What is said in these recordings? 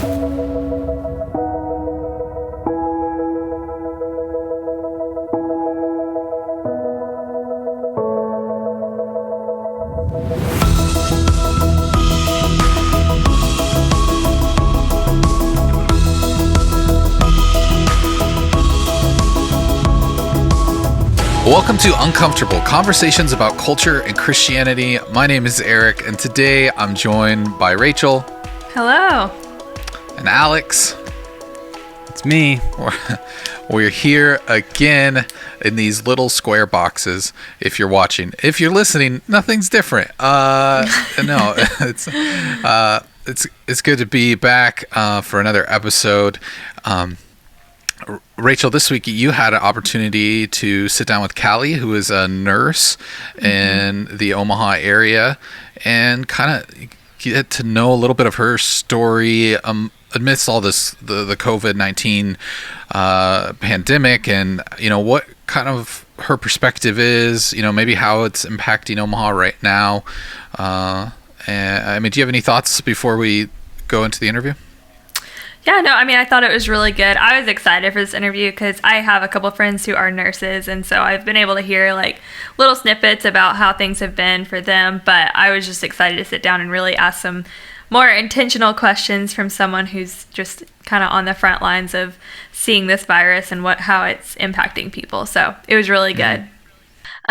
Welcome to Uncomfortable, conversations about culture and Christianity. My name is Eric, and today I'm joined by Rachel. Hello. And Alex. It's me. We're here again in these little square boxes. If you're watching, if you're listening, nothing's different. No, it's good to be back for another episode. Rachel, this week you had an opportunity to sit down with Callie, who is a nurse in the Omaha area, and kind of get to know a little bit of her story amidst all this, the COVID-19 pandemic, and what kind of her perspective is, maybe how it's impacting Omaha right now. And do you have any thoughts before we go into the interview? Yeah, no, I thought it was really good. I was excited for this interview because I have a couple of friends who are nurses, and so I've been able to hear little snippets about how things have been for them, but I was just excited to sit down and really ask some more intentional questions from someone who's just kind of on the front lines of seeing this virus and how it's impacting people. So it was really good.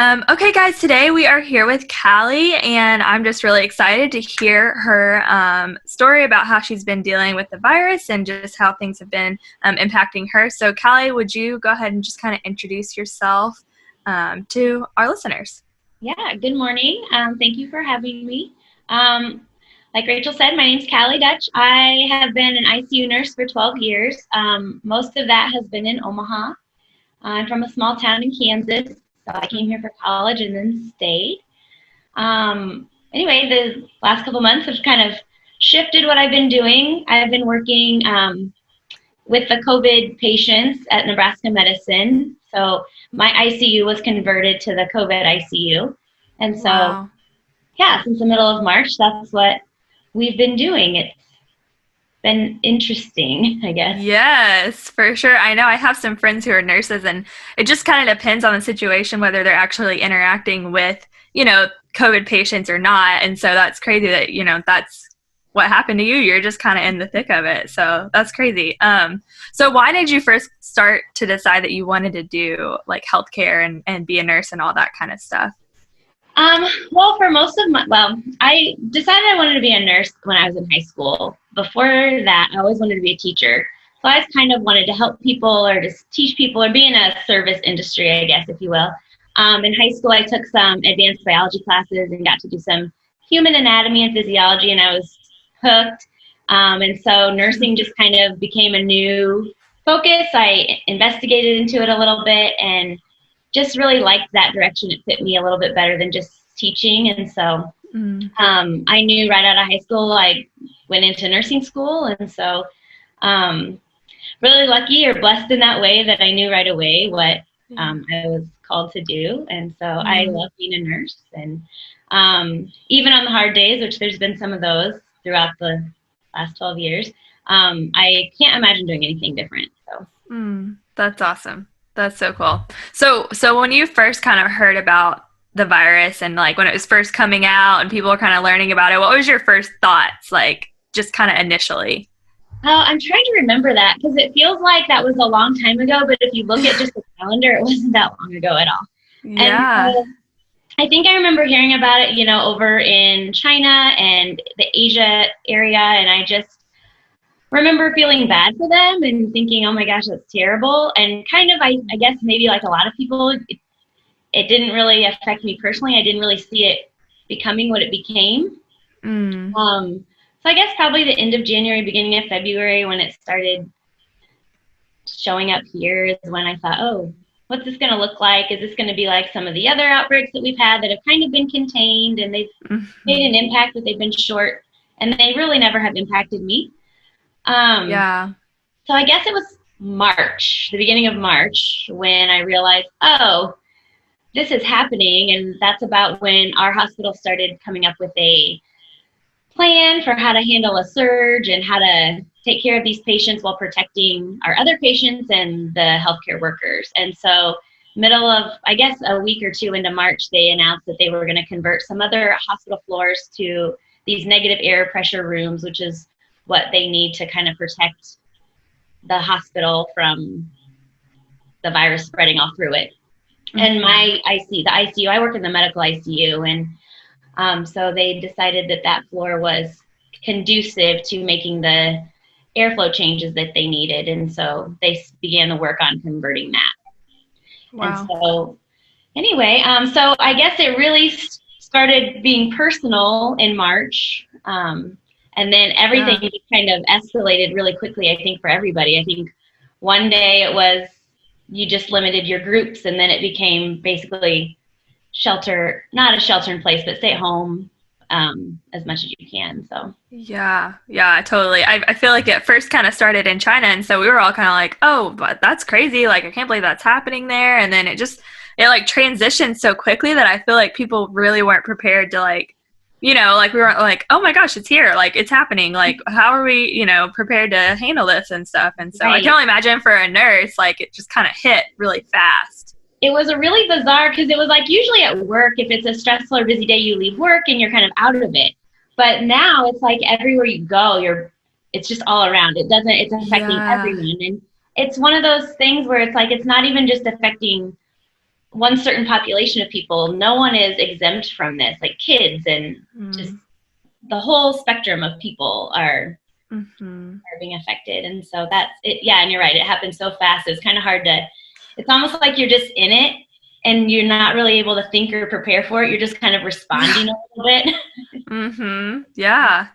Okay, guys, today we are here with Callie, and I'm just really excited to hear her story about how she's been dealing with the virus and just how things have been impacting her. So, Callie, would you go ahead and just kind of introduce yourself to our listeners? Yeah, good morning. Thank you for having me. Like Rachel said, my name's Callie Dutch. I have been an ICU nurse for 12 years. Most of that has been in Omaha. I'm from a small town in Kansas. So I came here for college and then stayed. Anyway, the last couple months have kind of shifted what I've been doing. I've been working with the COVID patients at Nebraska Medicine. So my ICU was converted to the COVID ICU. And so, Wow. Yeah, since the middle of March, that's what we've been doing. It's been interesting, I guess. Yes, for sure. I know I have some friends who are nurses, and it just kind of depends on the situation whether they're actually interacting with, COVID patients or not. And so that's crazy that, that's what happened to you. You're just kind of in the thick of it. So that's crazy. So why did you first start to decide that you wanted to do healthcare and be a nurse and all that kind of stuff? Well, I decided I wanted to be a nurse when I was in high school. Before that, I always wanted to be a teacher. So I just kind of wanted to help people or just teach people or be in a service industry, I guess, if you will. In high school, I took some advanced biology classes and got to do some human anatomy and physiology, and I was hooked. And so nursing just kind of became a new focus. I investigated into it a little bit and just really liked that direction. It fit me a little bit better than just teaching. And so I knew right out of high school I went into nursing school. And so really lucky or blessed in that way that I knew right away what I was called to do. And so I love being a nurse. And even on the hard days, which there's been some of those throughout the last 12 years, I can't imagine doing anything different. So That's awesome. That's so cool. So when you first kind of heard about the virus and when it was first coming out and people were kind of learning about it, what was your first thoughts, just kind of initially? I'm trying to remember that because it feels like that was a long time ago, but if you look at just the calendar, it wasn't that long ago at all. Yeah. And I think I remember hearing about it, over in China and the Asia area, and I just remember feeling bad for them and thinking, oh my gosh, that's terrible. And kind of, I guess maybe like a lot of people, it didn't really affect me personally. I didn't really see it becoming what it became. So I guess probably the end of January, beginning of February, when it started showing up here is when I thought, oh, what's this going to look like? Is this going to be like some of the other outbreaks that we've had that have kind of been contained and they've made an impact, but they've been short and they really never have impacted me? Yeah. So I guess it was March, the beginning of March, when I realized, oh, this is happening. And that's about when our hospital started coming up with a plan for how to handle a surge and how to take care of these patients while protecting our other patients and the healthcare workers. And so middle of, I guess, a week or two into March, they announced that they were going to convert some other hospital floors to these negative air pressure rooms, which is what they need to kind of protect the hospital from the virus spreading all through it. Mm-hmm. And the ICU, I work in the medical ICU, and so they decided that floor was conducive to making the airflow changes that they needed, and so they began the work on converting that. Wow. And so anyway, so I guess it really started being personal in March, and then everything kind of escalated really quickly, I think, for everybody. I think one day it was you just limited your groups, and then it became basically not a shelter in place, but stay at home as much as you can. So yeah, totally. I feel like it first kind of started in China, and so we were all kind of like, oh, but that's crazy, like I can't believe that's happening there. And then it like transitioned so quickly that I feel like people really weren't prepared to, like, you know, like we weren't like, oh my gosh, it's here, like it's happening, like how are we, you know, prepared to handle this and stuff. And so I can only imagine for a nurse, like it just kind of hit really fast. It was a really bizarre, because it was like usually at work, if it's a stressful or busy day, you leave work and you're kind of out of it. But now it's like everywhere you go, it's just all around. It's affecting everyone. And it's one of those things where it's like, it's not even just affecting one certain population of people. No one is exempt from this, like kids and just the whole spectrum of people are being affected. And so that's it. Yeah. And you're right. It happened so fast. It's kind of hard to, it's almost like you're just in it and you're not really able to think or prepare for it. You're just kind of responding a little bit. Yeah.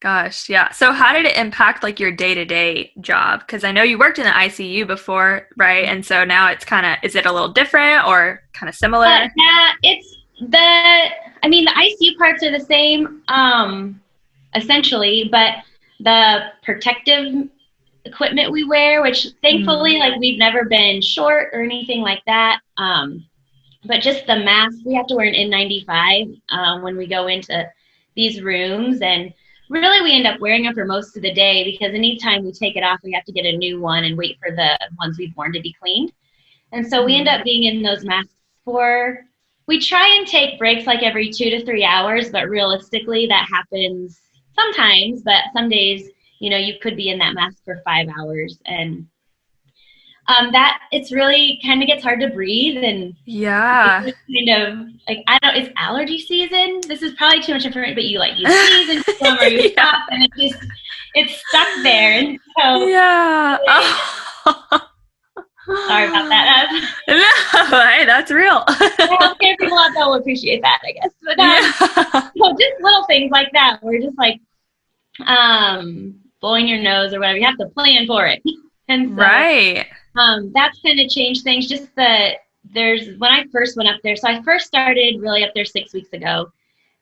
Gosh. Yeah. So how did it impact like your day-to-day job? Because I know you worked in the ICU before, right? And so now it's is it a little different or kind of similar? Yeah, the ICU parts are the same, essentially, but the protective equipment we wear, which thankfully, like we've never been short or anything like that. But just the mask, we have to wear an N95 when we go into these rooms, and really we end up wearing them for most of the day, because anytime we take it off, we have to get a new one and wait for the ones we've worn to be cleaned. And so we end up being in those masks we try and take breaks like every 2 to 3 hours, but realistically that happens sometimes, but some days, you know, you could be in that mask for 5 hours, and that it's really kind of gets hard to breathe, and it's kind of like, it's allergy season. This is probably too much information, but you sneeze and or you cough, and it's stuck there, and so sorry about that. No, hey, that's real. Healthcare people out there will appreciate that, I guess. But so just little things like that, where just like blowing your nose or whatever, you have to plan for it. And so, that's kind of changed things. Just when I first went up there, so I first started really up there 6 weeks ago,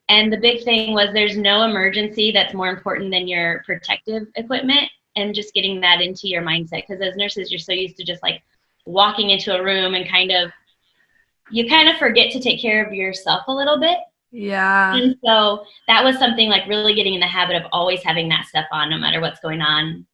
and the big thing was there's no emergency that's more important than your protective equipment, and just getting that into your mindset, because as nurses, you're so used to just like walking into a room and you kind of forget to take care of yourself a little bit. Yeah. And so that was something like really getting in the habit of always having that stuff on, no matter what's going on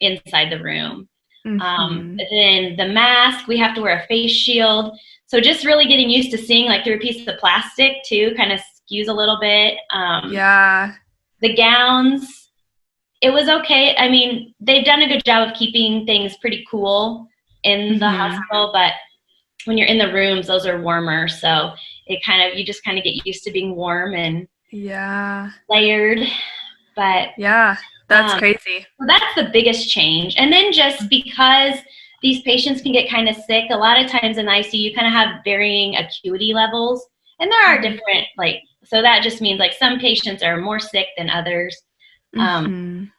inside the room. Then the mask, we have to wear a face shield. So just really getting used to seeing like through a piece of plastic too, kind of skews a little bit. The gowns, it was okay. I mean, they've done a good job of keeping things pretty cool in the hospital, but when you're in the rooms, those are warmer. So you just kind of get used to being warm and layered. But that's crazy. So that's the biggest change. And then just because these patients can get kind of sick, a lot of times in the ICU, you kind of have varying acuity levels, and there are different, so that just means like some patients are more sick than others on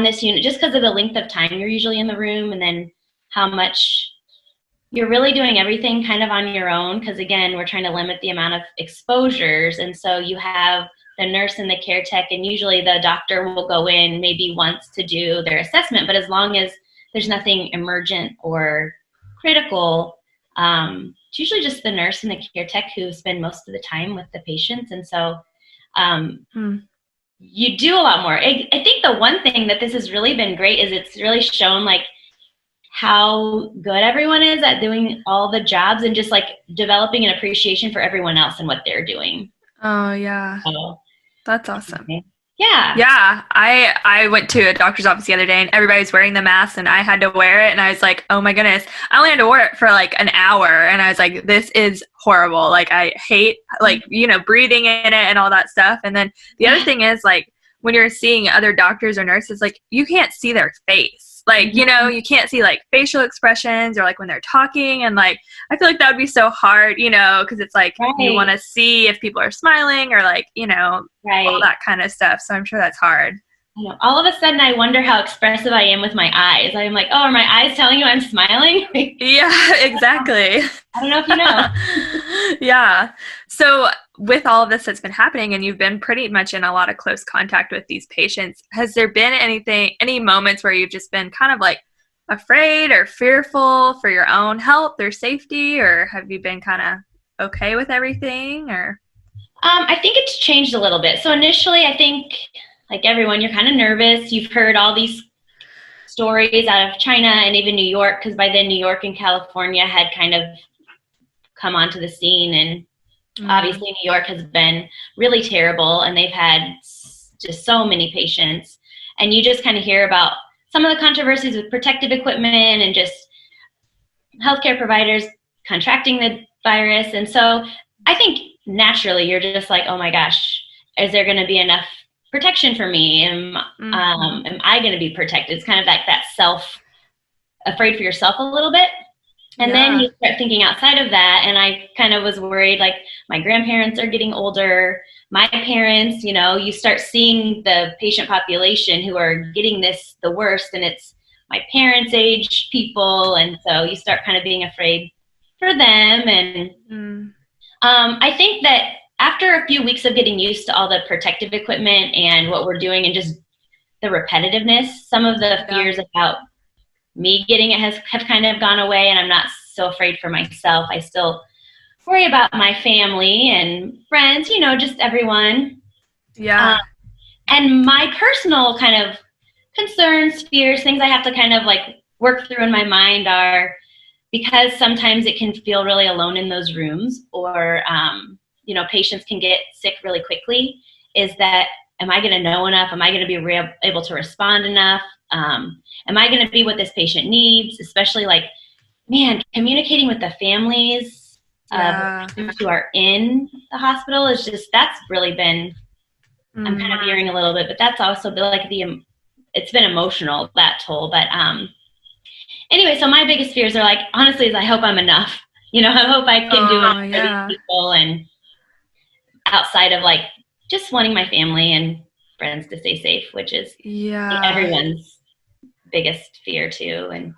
this unit, just because of the length of time you're usually in the room, and then how much you're really doing everything kind of on your own, because again, we're trying to limit the amount of exposures. And so you have the nurse and the care tech, and usually the doctor will go in maybe once to do their assessment, but as long as there's nothing emergent or critical, it's usually just the nurse and the care tech who spend most of the time with the patients. And so you do a lot more. I think the one thing that this has really been great is it's really shown like how good everyone is at doing all the jobs and just like developing an appreciation for everyone else and what they're doing. Oh, yeah. So, That's awesome. yeah. Yeah, I went to a doctor's office the other day and everybody was wearing the mask and I had to wear it and I was like, oh my goodness. I only had to wear it for like an hour and I was like, this is horrible. Like I hate like, breathing in it and all that stuff. And then the other thing is like when you're seeing other doctors or nurses, like you can't see their face. Like, you can't see like facial expressions or like when they're talking. And like, I feel like that would be so hard, because it's like you want to see if people are smiling or like, all that kind of stuff. So I'm sure that's hard. All of a sudden, I wonder how expressive I am with my eyes. I'm like, oh, are my eyes telling you I'm smiling? Yeah, exactly. I don't know if you know. Yeah. So with all of this that's been happening and you've been pretty much in a lot of close contact with these patients, has there been any moments where you've just been kind of like afraid or fearful for your own health or safety, or have you been kind of okay with everything? Or I think it's changed a little bit. So initially, I think like everyone, you're kind of nervous. You've heard all these stories out of China and even New York, because by then New York and California had kind of come onto the scene. And obviously New York has been really terrible and they've had just so many patients. And you just kind of hear about some of the controversies with protective equipment and just healthcare providers contracting the virus. And so I think naturally you're just like, oh my gosh, is there going to be enough protection for me? Am I going to be protected? It's kind of like that afraid for yourself a little bit. And then you start thinking outside of that. And I kind of was worried, like my grandparents are getting older. My parents, you start seeing the patient population who are getting this the worst. And it's my parents' age people. And so you start kind of being afraid for them. And I think that after a few weeks of getting used to all the protective equipment and what we're doing and just the repetitiveness, some of the fears about me getting it have kind of gone away, and I'm not so afraid for myself. I still worry about my family and friends, just everyone. Yeah. And my personal kind of concerns, fears, things I have to kind of like work through in my mind are, because sometimes it can feel really alone in those rooms, or patients can get sick really quickly, is that, am I going to know enough? Am I going to be able to respond enough? Am I going to be what this patient needs? Especially like, communicating with the families who are in the hospital is just, that's really been, I'm kind of veering a little bit, but that's also been like it's been emotional, that toll. But anyway, so my biggest fears are like, honestly, is I hope I'm enough. I hope I can do it for these people, and outside of like just wanting my family and friends to stay safe, which is everyone's biggest fear too. And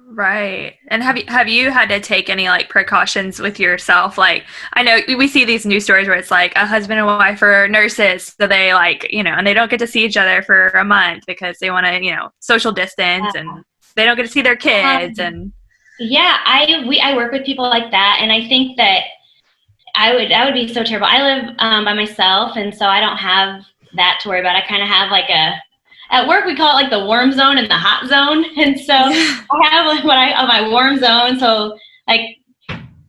right. And have you had to take any like precautions with yourself? Like, I know we see these news stories where it's like a husband and wife are nurses, so they like, and they don't get to see each other for a month because they want to, social distance, and they don't get to see their kids. And I work with people like that, and I think that that would be so terrible. I live by myself, and so I don't have that to worry about. I kind of have like at work we call it like the warm zone and the hot zone, and so I have like my warm zone. So like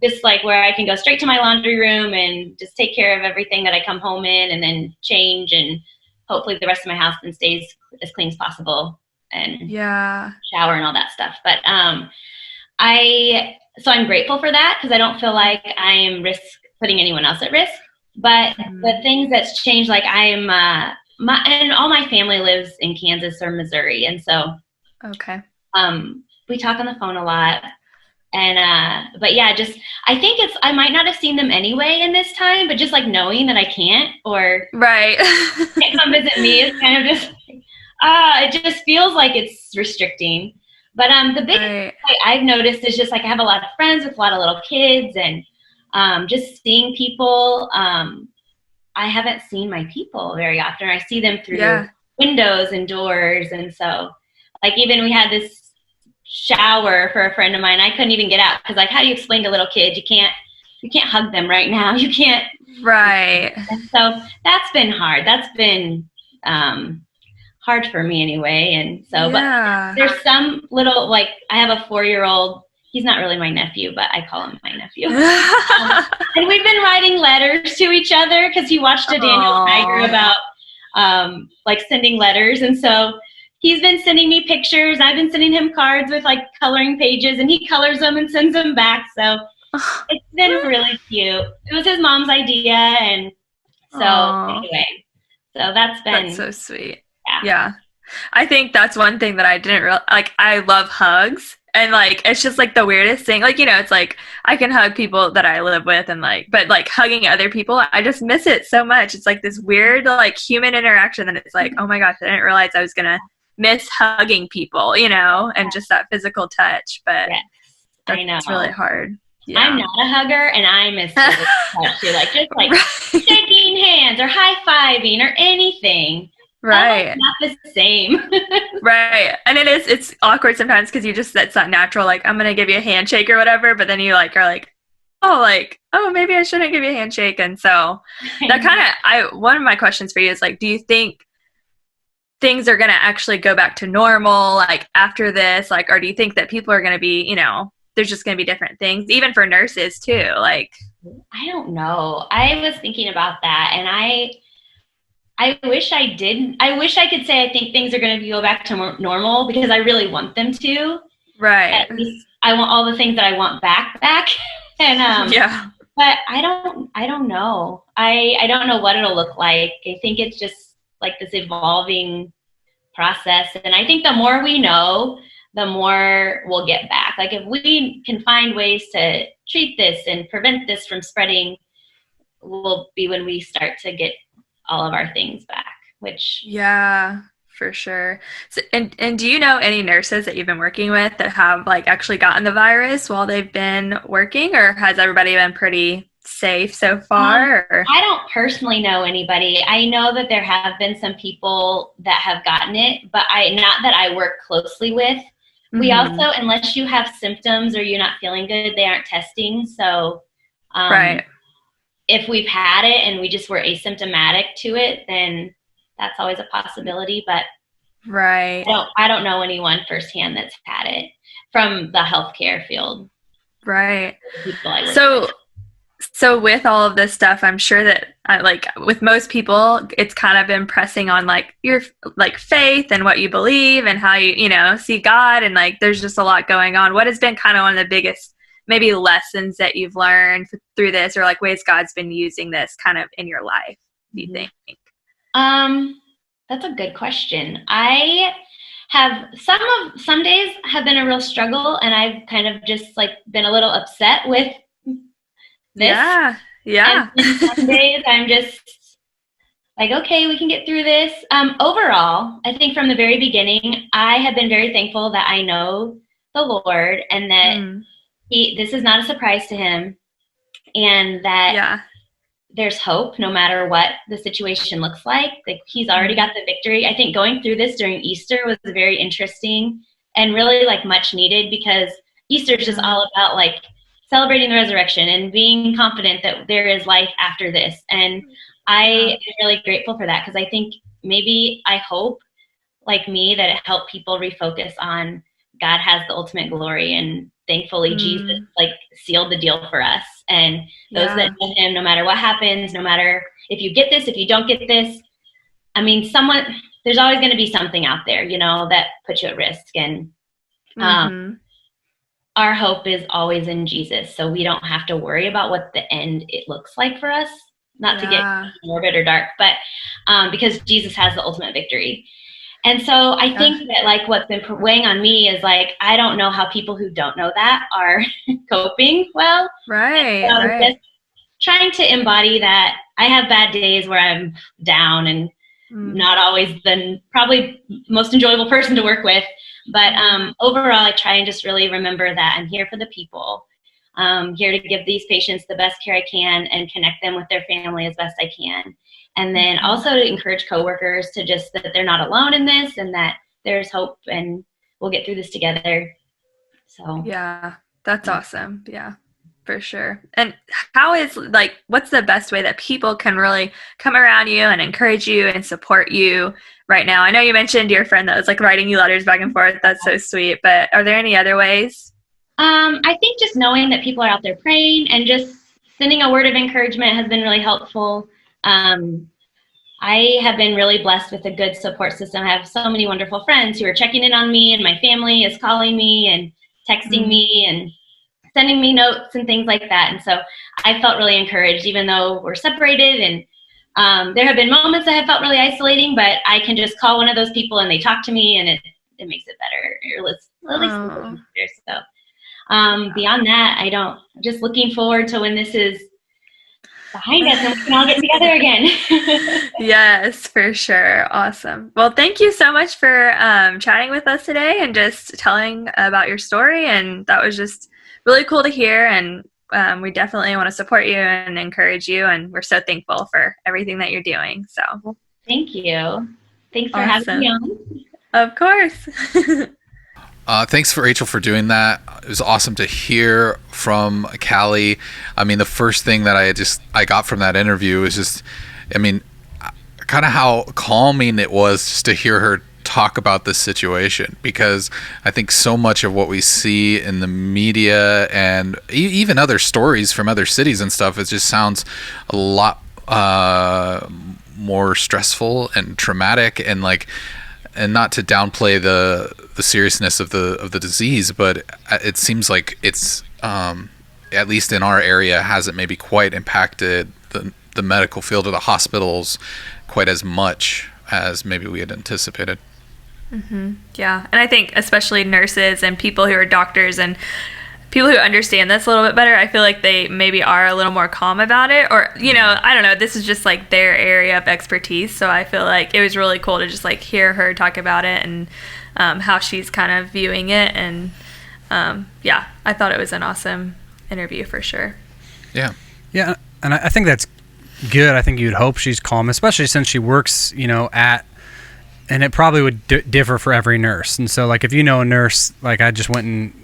this, like where I can go straight to my laundry room and just take care of everything that I come home in, and then change, and hopefully the rest of my house then stays as clean as possible, and shower and all that stuff. But so I'm grateful for that, because I don't feel like I am putting anyone else at risk. But the things that's changed, like I am, and all my family lives in Kansas or Missouri. And so, we talk on the phone a lot. And, but yeah, just, I think I might not have seen them anyway in this time, but just like knowing that I can't, or can't come visit me is kind of just, it just feels like it's restricting. But the biggest thing I've noticed is just like I have a lot of friends with a lot of little kids, and just seeing people. I haven't seen my people very often. I see them through windows and doors. And so like even we had this shower for a friend of mine. I couldn't even get out, because like, how do you explain to little kids? You can't hug them right now. You can't. Right. And so that's been hard. That's been hard for me anyway. And so, but Yeah. there's some little, like, I have a 4-year-old. He's not really my nephew, but I call him my nephew. And we've been writing letters to each other because he watched a Daniel Tiger about like sending letters. And so he's been sending me pictures. I've been sending him cards with like coloring pages, and he colors them and sends them back. So it's been really cute. It was his mom's idea. And so anyway, so that's so sweet. Yeah. I think that's one thing that I didn't realize. Like, I love hugs. And, like, it's just, like, the weirdest thing. Like, you know, it's, like, I can hug people that I live with and, like, but, like, hugging other people, I just miss it so much. It's, like, this weird, like, human interaction that it's, like, oh, my gosh, I didn't realize I was going to miss hugging people, you know, and just that physical touch. But I know. It's really hard. Yeah. I'm not a hugger, and I miss physical touch too. Like, just, like, shaking hands or high-fiving or anything. Right. Not the same. Right. And it's awkward sometimes because that's not natural. Like, I'm going to give you a handshake or whatever, but then you are like, oh, maybe I shouldn't give you a handshake. And so that one of my questions for you is, like, do you think things are going to actually go back to normal, like, after this? Like, or do you think that people are going to be, you know, there's just going to be different things, even for nurses too? Like, I don't know. I was thinking about that, and I wish I did. I wish I could say I think things are going to go back to normal, because I really want them to. Right. At least I want all the things that I want back. And but I don't know. I don't know what it'll look like. I think it's just like this evolving process, and I think the more we know, the more we'll get back. Like, if we can find ways to treat this and prevent this from spreading, will be when we start to get all of our things back, which for sure. So, and do you know any nurses that you've been working with that have, like, actually gotten the virus while they've been working, or has everybody been pretty safe so far? I don't personally know anybody. I know that there have been some people that have gotten it, but not that I work closely with. Mm-hmm. We also, unless you have symptoms or you're not feeling good, they aren't testing. So right. If we've had it and we just were asymptomatic to it, then that's always a possibility. But right. I don't know anyone firsthand that's had it from the healthcare field. Right. So with all of this stuff, I'm sure that like with most people, it's kind of been pressing on like your like faith and what you believe and how you know, see God, and like there's just a lot going on. What has been kind of one of the biggest maybe lessons that you've learned through this, or like ways God's been using this kind of in your life, do you think? That's a good question. I have some days have been a real struggle, and I've kind of just like been a little upset with this. Yeah. And some days I'm just like, okay, we can get through this. Overall, I think from the very beginning, I have been very thankful that I know the Lord, and that this is not a surprise to him, and that there's hope no matter what the situation looks like. Like, he's already got the victory. I think going through this during Easter was very interesting and really like much needed, because Easter is just all about like celebrating the resurrection and being confident that there is life after this. And I am really grateful for that, because I think I hope, like me, that it helped people refocus on God has the ultimate glory, and thankfully Jesus like sealed the deal for us. And those that know him, no matter what happens, no matter if you get this, if you don't get this, I mean, there's always going to be something out there, you know, that puts you at risk. And our hope is always in Jesus, so we don't have to worry about what the end it looks like for us. Not to get morbid or dark, but because Jesus has the ultimate victory. And so I think that like what's been weighing on me is like, I don't know how people who don't know that are coping well. Right. Just trying to embody that. I have bad days where I'm down and not always the probably most enjoyable person to work with. But overall, I try and just really remember that I'm here for the people. Here to give these patients the best care I can and connect them with their family as best I can. And then also to encourage coworkers to just that they're not alone in this, and that there's hope, and we'll get through this together. So yeah, that's awesome. Yeah. For sure. And how is like, what's the best way that people can really come around you and encourage you and support you right now? I know you mentioned your friend that was like writing you letters back and forth. That's so sweet. But are there any other ways? I think just knowing that people are out there praying and just sending a word of encouragement has been really helpful. I have been really blessed with a good support system. I have so many wonderful friends who are checking in on me, and my family is calling me and texting me and sending me notes and things like that. And so I felt really encouraged, even though we're separated. And there have been moments that have felt really isolating, but I can just call one of those people and they talk to me, and it makes it better. Or at least so beyond that, just looking forward to when this is behind us and we can all get together again. Yes, for sure. Awesome. Well, thank you so much for chatting with us today and just telling about your story. And that was just really cool to hear. And we definitely want to support you and encourage you. And we're so thankful for everything that you're doing. So thank you. Thanks for having me on. Of course. Thanks for Rachel for doing that. It was awesome to hear from Callie. I mean, the first thing that I got from that interview was just, I mean, kind of how calming it was just to hear her talk about this situation, because I think so much of what we see in the media and even other stories from other cities and stuff, it just sounds a lot more stressful and traumatic, and not to downplay the seriousness of the disease, but it seems like it's at least in our area hasn't maybe quite impacted the medical field or the hospitals quite as much as maybe we had anticipated. Mm-hmm. Yeah. And I think especially nurses and people who are doctors and people who understand this a little bit better, I feel like they maybe are a little more calm about it, or, I don't know, this is just like their area of expertise. So I feel like it was really cool to just like hear her talk about it and how she's kind of viewing it. And I thought it was an awesome interview for sure. Yeah. Yeah. And I think that's good. I think you'd hope she's calm, especially since she works, and it probably would differ for every nurse. And so, like, if you know a nurse, like I just went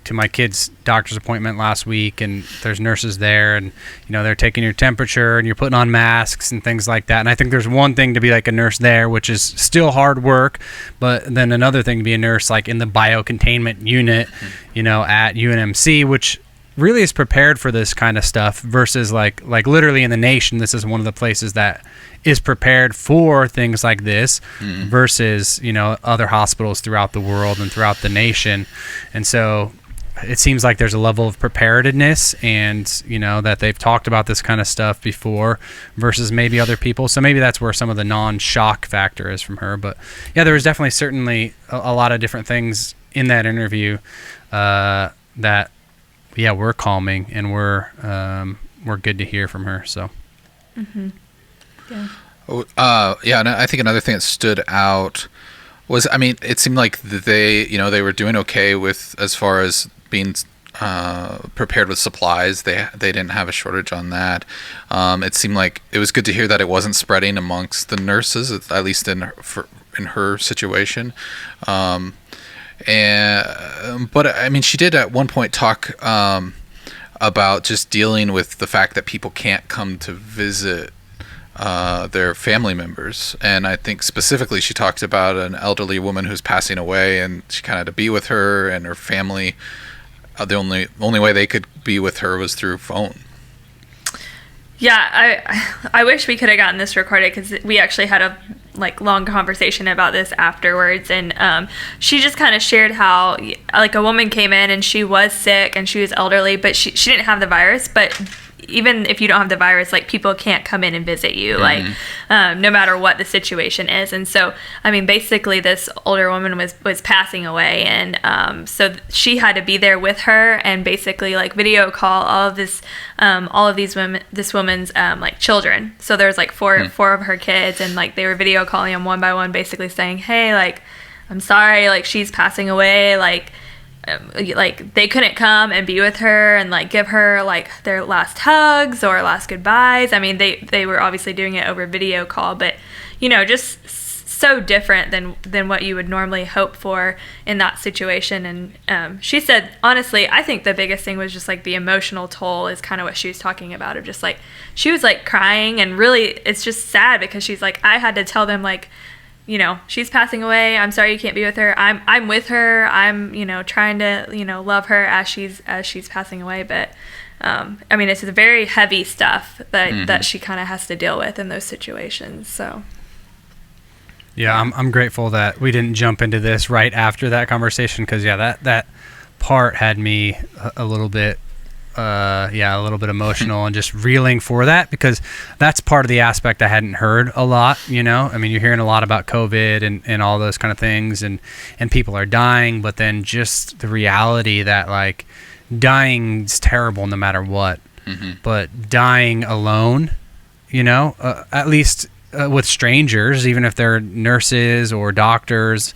to my kid's doctor's appointment last week, and there's nurses there, and they're taking your temperature, and you're putting on masks and things like that. And I think there's one thing to be like a nurse there, which is still hard work, but then another thing to be a nurse like in the biocontainment unit, at UNMC, which really is prepared for this kind of stuff, versus like literally in the nation, this is one of the places that is prepared for things like this, versus other hospitals throughout the world and throughout the nation. And so it seems like there's a level of preparedness, and that they've talked about this kind of stuff before versus maybe other people. So maybe that's where some of the non-shock factor is from her. But yeah, there was definitely certainly a lot of different things in that interview that were calming, and we're good to hear from her. So yeah. And I think another thing that stood out was, I mean, it seemed like they were doing okay with, as far as being prepared with supplies. They didn't have a shortage on that. It seemed like it was good to hear that it wasn't spreading amongst the nurses, at least in her situation. But I mean, she did at one point talk about just dealing with the fact that people can't come to visit their family members. And I think specifically she talked about an elderly woman who's passing away, and she kind of had to be with her and her family. The only way they could be with her was through phone. Yeah, I wish we could have gotten this recorded, because we actually had a long conversation about this afterwards, and she just kind of shared how a woman came in and she was sick and she was elderly, but she didn't have the virus. But even if you don't have the virus, people can't come in and visit you, no matter what the situation is. And so, I mean, basically this older woman was passing away, and so she had to be there with her and basically video call all of these women, this woman's children. So there's four of her kids, and they were video calling them one by one, basically saying, hey, I'm sorry, she's passing away, they couldn't come and be with her and give her their last hugs or last goodbyes. I mean, they were obviously doing it over video call, but just so different than what you would normally hope for in that situation. And she said, honestly, I think the biggest thing was just like the emotional toll is kind of what she was talking about, of just like she was like crying, and really it's just sad because she's like, I had to tell them, like, you know, she's passing away, I'm sorry you can't be with her, I'm with her, I'm, you know, trying to, you know, love her as she's passing away. But I mean, it's very heavy stuff that she kind of has to deal with in those situations. So yeah, I'm grateful that we didn't jump into this right after that conversation, because that part had me a little bit emotional and just reeling for that, because that's part of the aspect I hadn't heard a lot, you know. I mean, you're hearing a lot about COVID and all those kind of things, and people are dying, but then just the reality that, like, dying's terrible no matter what, but dying alone, you know, at least with strangers, even if they're nurses or doctors,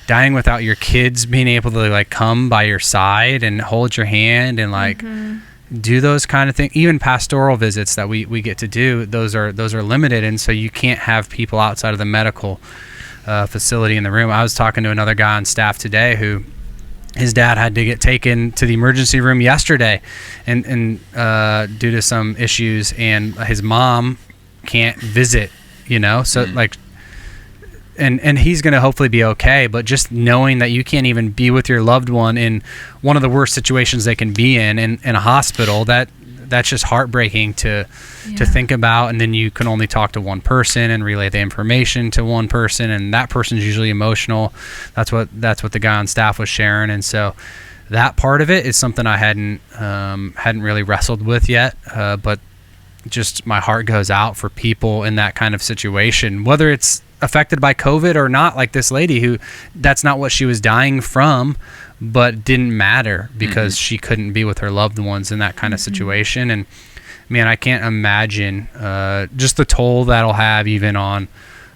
dying without your kids being able to, like, come by your side and hold your hand and, like, do those kind of things. Even pastoral visits that we get to do, those are limited, and so you can't have people outside of the medical facility in the room. I was talking to another guy on staff today who his dad had to get taken to the emergency room yesterday and due to some issues, and his mom can't visit, you know, so like, and he's going to hopefully be okay, but just knowing that you can't even be with your loved one in one of the worst situations they can be in a hospital, that's just heartbreaking to think about. And then you can only talk to one person and relay the information to one person, and that person's usually emotional. That's what the guy on staff was sharing. And so that part of it is something I hadn't really wrestled with yet, but just my heart goes out for people in that kind of situation, whether it's affected by COVID or not, like this lady who that's not what she was dying from, but didn't matter because she couldn't be with her loved ones in that kind of situation. And man, I can't imagine just the toll that'll have even on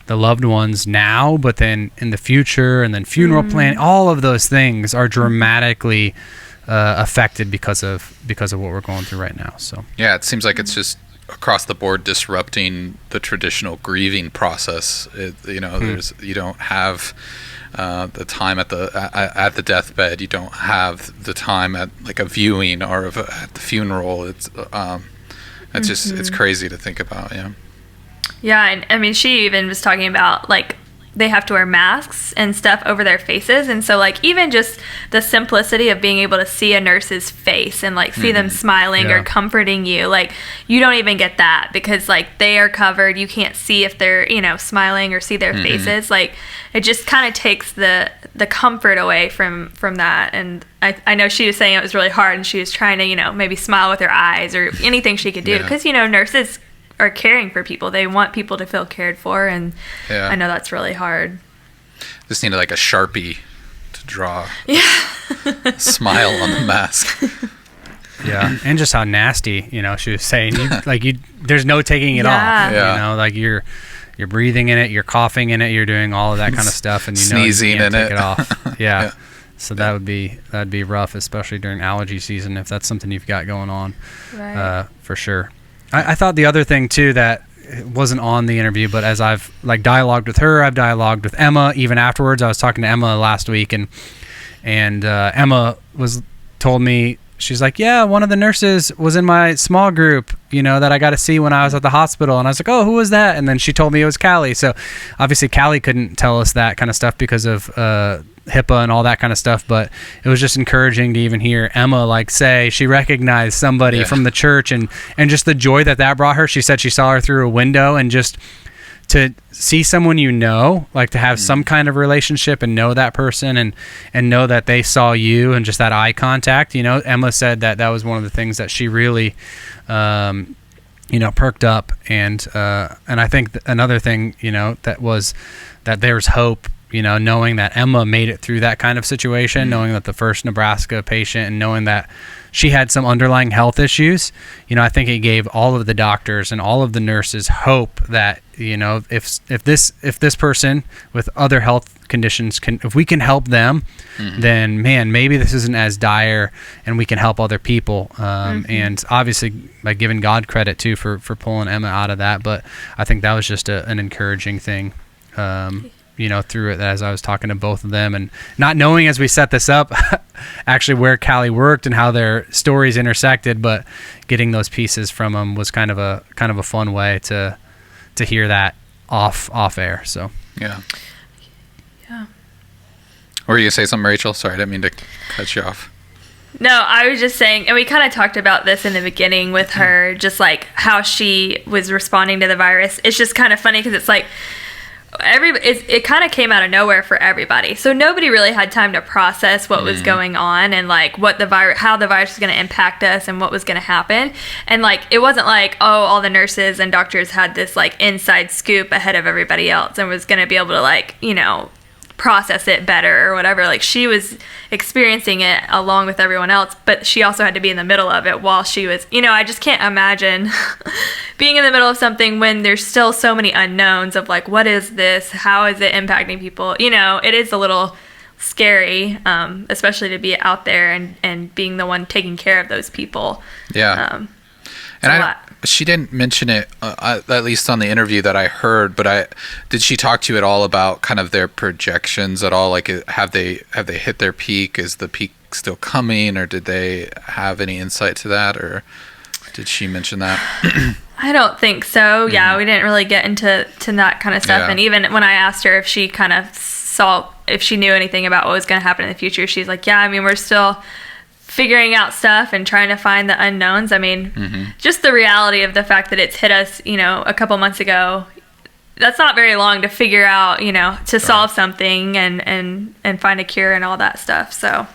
the loved ones now, but then in the future, and then funeral plan, all of those things are dramatically affected because of what we're going through right now. So yeah, it seems like it's just across the board disrupting the traditional grieving process. You don't have the time at the deathbed. You don't have the time at like a viewing or at the funeral. It's just, it's crazy to think about. Yeah, and I mean, she even was talking about, like, they have to wear masks and stuff over their faces, and so, like, even just the simplicity of being able to see a nurse's face and, like, see them smiling or comforting you, like, you don't even get that because, like, they are covered. You can't see if they're, you know, smiling or see their faces. Like, it just kind of takes the comfort away from that. And I know she was saying it was really hard, and she was trying to, you know, maybe smile with her eyes or anything she could do because, you know, nurses are caring for people. They want people to feel cared for, and I know that's really hard. Just needed like a Sharpie to draw a smile on the mask. Yeah, and just how nasty, you know, she was saying, there's no taking it off. You know, like you're breathing in it, you're coughing in it, you're doing all of that kind of stuff, and you know sneezing you can't in take it off. Yeah. So that'd be rough, especially during allergy season, if that's something you've got going on. Right. For sure. I thought the other thing too that wasn't on the interview, but as I've like dialogued with her, I've dialogued with Emma even afterwards. I was talking to Emma last week, and Emma told me, she's like, yeah, one of the nurses was in my small group, you know, that I got to see when I was at the hospital. And I was like, oh, who was that? And then she told me it was Callie. So obviously Callie couldn't tell us that kind of stuff because of HIPAA and all that kind of stuff, but it was just encouraging to even hear Emma like say she recognized somebody from the church, and just the joy that brought her. She said she saw her through a window, and just to see someone, you know, like to have some kind of relationship and know that person and know that they saw you, and just that eye contact, you know. Emma said that was one of the things that she really you know, perked up, and I think another thing, you know, that was that there's hope, you know, knowing that Emma made it through that kind of situation, knowing that the first Nebraska patient, and knowing that she had some underlying health issues, you know, I think it gave all of the doctors and all of the nurses hope that, you know, if this person with other health conditions if we can help them, then man, maybe this isn't as dire, and we can help other people. And obviously, like, giving God credit too for pulling Emma out of that. But I think that was just an encouraging thing. through it as I was talking to both of them, and not knowing as we set this up actually where Callie worked and how their stories intersected, but getting those pieces from them was kind of a fun way to hear that off air. So yeah. Were you gonna say something, Rachel? Sorry, I didn't mean to cut you off. No, I was just saying, and we kind of talked about this in the beginning with her, just like how she was responding to the virus. It's just kind of funny because it's like it kind of came out of nowhere for everybody. So nobody really had time to process what was going on and like what how the virus was going to impact us and what was going to happen. And like it wasn't like, oh, all the nurses and doctors had this like inside scoop ahead of everybody else and was going to be able to like, process it better or whatever. Like she was experiencing it along with everyone else, but she also had to be in the middle of it while she was, I just can't imagine being in the middle of something when there's still so many unknowns of like, what is this? How is it impacting people? It is a little scary, especially to be out there and being the one taking care of those people. Yeah. And she didn't mention it, at least on the interview that I heard, but did she talk to you at all about kind of their projections at all? Like, have they hit their peak? Is the peak still coming, or did they have any insight to that, or did she mention that? I don't think so. Yeah, we didn't really get into that kind of stuff. Yeah. And even when I asked her if she kind of saw, if she knew anything about what was going to happen in the future, she's like, yeah, I mean, we're still figuring out stuff and trying to find the unknowns. I mean, just the reality of the fact that it's hit us, a couple months ago, that's not very long to figure out, to solve something and find a cure and all that stuff. So,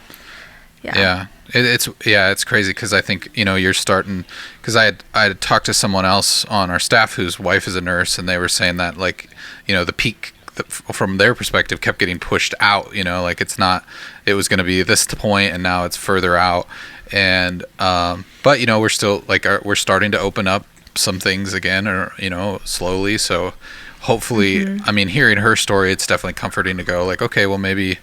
yeah. Yeah. It's crazy because I think, you're starting, because I had talked to someone else on our staff whose wife is a nurse, and they were saying that like, the peak from their perspective kept getting pushed out, like it was going to be this point and now it's further out. And but we're still like we're starting to open up some things again, or slowly. So hopefully, I mean, hearing her story, it's definitely comforting to go like, okay, well maybe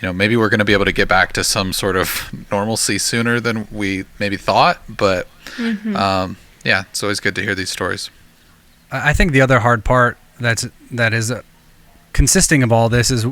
maybe we're going to be able to get back to some sort of normalcy sooner than we maybe thought. But yeah, it's always good to hear these stories. I think the other hard part that is consisting of all this is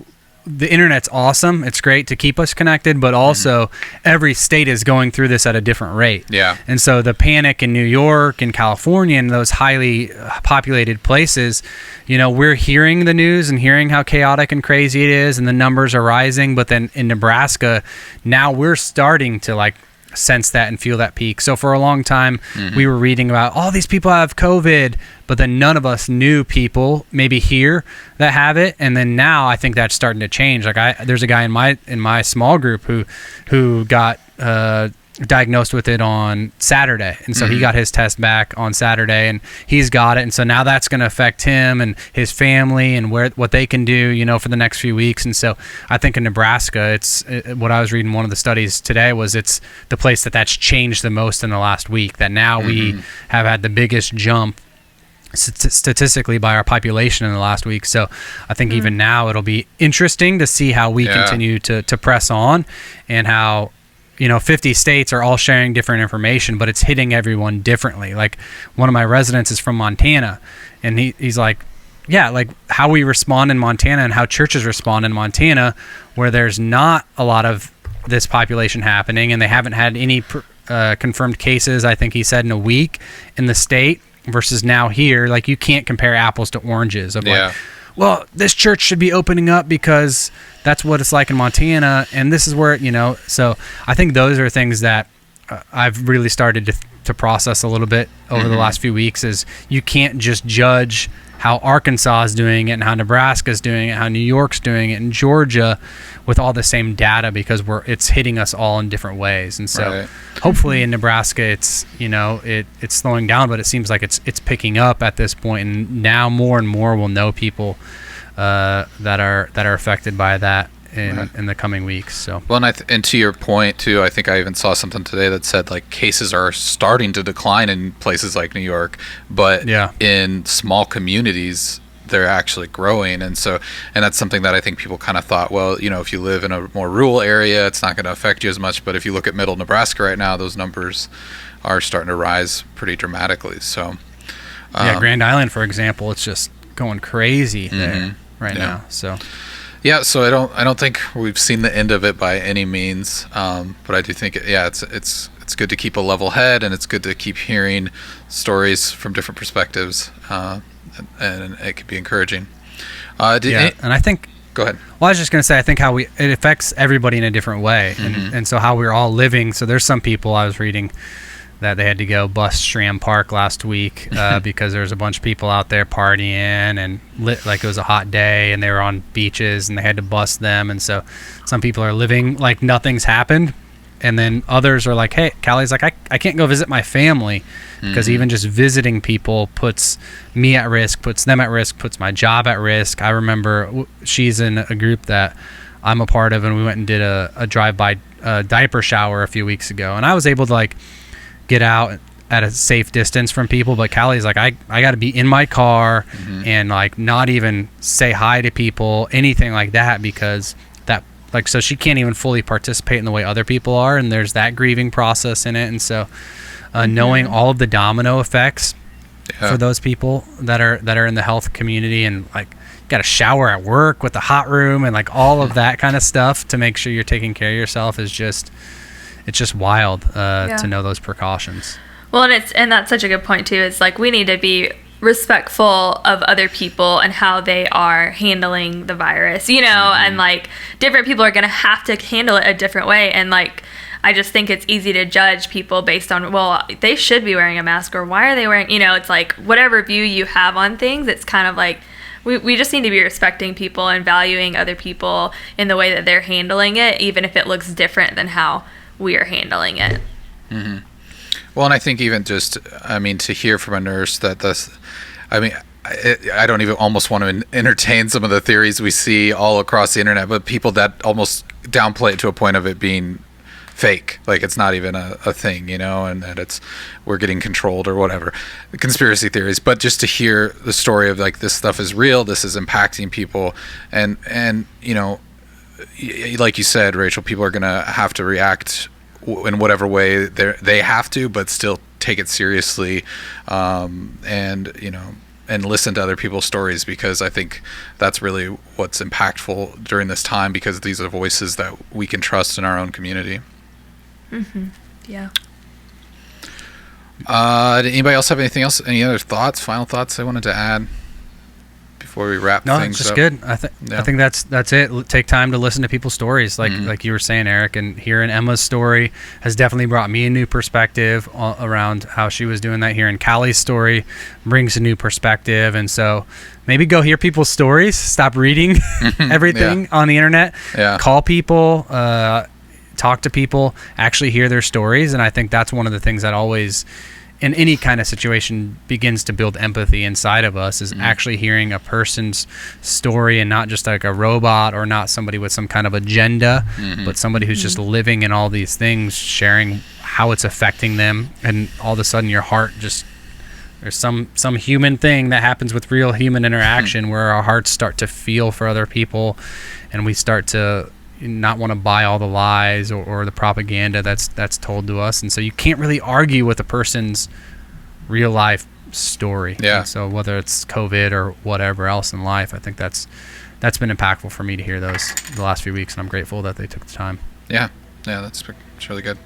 the internet's awesome. It's great to keep us connected, but also every state is going through this at a different rate. Yeah. And so the panic in New York and California and those highly populated places, we're hearing the news and hearing how chaotic and crazy it is, and the numbers are rising. But then in Nebraska, now we're starting to like sense that and feel that peak. So for a long time, we were reading about all these people have COVID, but then none of us knew people maybe here that have it. And then now I think that's starting to change. Like there's a guy in my small group who got diagnosed with it on Saturday, and so he got his test back on Saturday, and he's got it, and so now that's going to affect him and his family and what they can do, for the next few weeks. And so I think in Nebraska, what I was reading, one of the studies today was it's the place that's changed the most in the last week, that now we have had the biggest jump statistically by our population in the last week. So I think even now it'll be interesting to see how we continue to press on, and how 50 states are all sharing different information, but it's hitting everyone differently. Like one of my residents is from Montana, and he's like, yeah, like how we respond in Montana and how churches respond in Montana, where there's not a lot of this population happening, and they haven't had any confirmed cases, I think he said, in a week in the state, versus now here. Like you can't compare apples to oranges of like, well, this church should be opening up because that's what it's like in Montana, and this is where, so I think those are things that I've really started to process a little bit over the last few weeks. Is you can't just judge how Arkansas is doing it and how Nebraska is doing it, how New York's doing it, and Georgia with all the same data, because it's hitting us all in different ways. And so hopefully in Nebraska it's it's slowing down, but it seems like it's picking up at this point, and now more and more we'll know people that are affected by that in the coming weeks. So well, and to your point too, I think I even saw something today that said like cases are starting to decline in places like New York, but in small communities they're actually growing. And that's something that I think people kind of thought, well, if you live in a more rural area, it's not going to affect you as much. But if you look at middle Nebraska right now, those numbers are starting to rise pretty dramatically. So Grand Island, for example, it's just going crazy there. right now. So yeah, so I don't think we've seen the end of it by any means, but I do think it's good to keep a level head, and it's good to keep hearing stories from different perspectives, and it can be encouraging. And I think. Go ahead. Well, I was just going to say, I think it affects everybody in a different way, and so how we're all living. So there's some people I was reading that they had to go bust Strand Park last week because there was a bunch of people out there partying and like it was a hot day, and they were on beaches and they had to bust them. And so some people are living like nothing's happened, and then others are like, hey, Callie's like, I can't go visit my family because even just visiting people puts me at risk, puts them at risk, puts my job at risk. I remember she's in a group that I'm a part of, and we went and did a drive-by diaper shower a few weeks ago, and I was able to like get out at a safe distance from people, but Callie's like, I got to be in my car and like not even say hi to people, anything like that, because that, like, so she can't even fully participate in the way other people are, and there's that grieving process in it. And so knowing all of the domino effects for those people that are in the health community, and like got a shower at work with the hot room and like all of that kind of stuff to make sure you're taking care of yourself is just, it's just wild to know those precautions. Well, and that's such a good point too. It's like we need to be respectful of other people and how they are handling the virus, and like different people are going to have to handle it a different way. And like, I just think it's easy to judge people based on, well, they should be wearing a mask, or why are they wearing, it's like whatever view you have on things, it's kind of like, we just need to be respecting people and valuing other people in the way that they're handling it, even if it looks different than how we are handling it. Mm-hmm. Well, and I think even just, to hear from a nurse that I don't even almost want to entertain some of the theories we see all across the internet, but people that almost downplay it to a point of it being fake, like it's not even a thing, and that we're getting controlled or whatever, the conspiracy theories. But just to hear the story of like, this stuff is real, this is impacting people, and like you said, Rachel, people are gonna have to react in whatever way they have to, but still take it seriously, and listen to other people's stories, because I think that's really what's impactful during this time, because these are voices that we can trust in our own community. Yeah. Did anybody else have anything else? Any other thoughts? Final thoughts they wanted to add before we wrap things up? No, it's just good. I think that's it. Take time to listen to people's stories, like you were saying, Eric, and hearing Emma's story has definitely brought me a new perspective around how she was doing that. Hearing Callie's story brings a new perspective, and so maybe go hear people's stories. Stop reading everything on the internet. Yeah. Call people. Talk to people, actually hear their stories. And I think that's one of the things that always, in any kind of situation, begins to build empathy inside of us, is actually hearing a person's story, and not just like a robot, or not somebody with some kind of agenda, but somebody who's just living in all these things, sharing how it's affecting them. And all of a sudden your heart just, there's some human thing that happens with real human interaction where our hearts start to feel for other people, and we start to not want to buy all the lies or the propaganda that's told to us. And so you can't really argue with a person's real life story. Yeah. And so whether it's COVID or whatever else in life, I think that's been impactful for me to hear those the last few weeks, and I'm grateful that they took the time. Yeah, that's really good.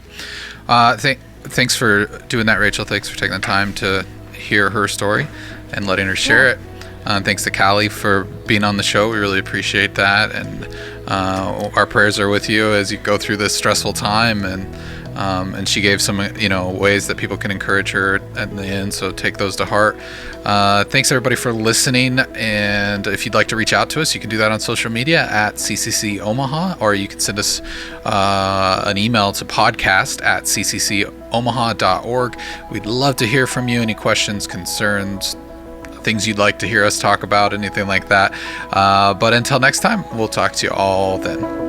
Thanks for doing that, Rachel. Thanks for taking the time to hear her story and letting her share it. Thanks to Callie for being on the show. We really appreciate that, and our prayers are with you as you go through this stressful time. And she gave some ways that people can encourage her at the end, so take those to heart. Thanks everybody for listening, and if you'd like to reach out to us, you can do that on social media at CCC Omaha, or you can send us an email to podcast@cccomaha.org. We'd love to hear from you. Any questions, concerns, things you'd like to hear us talk about, anything like that. But until next time, we'll talk to you all then.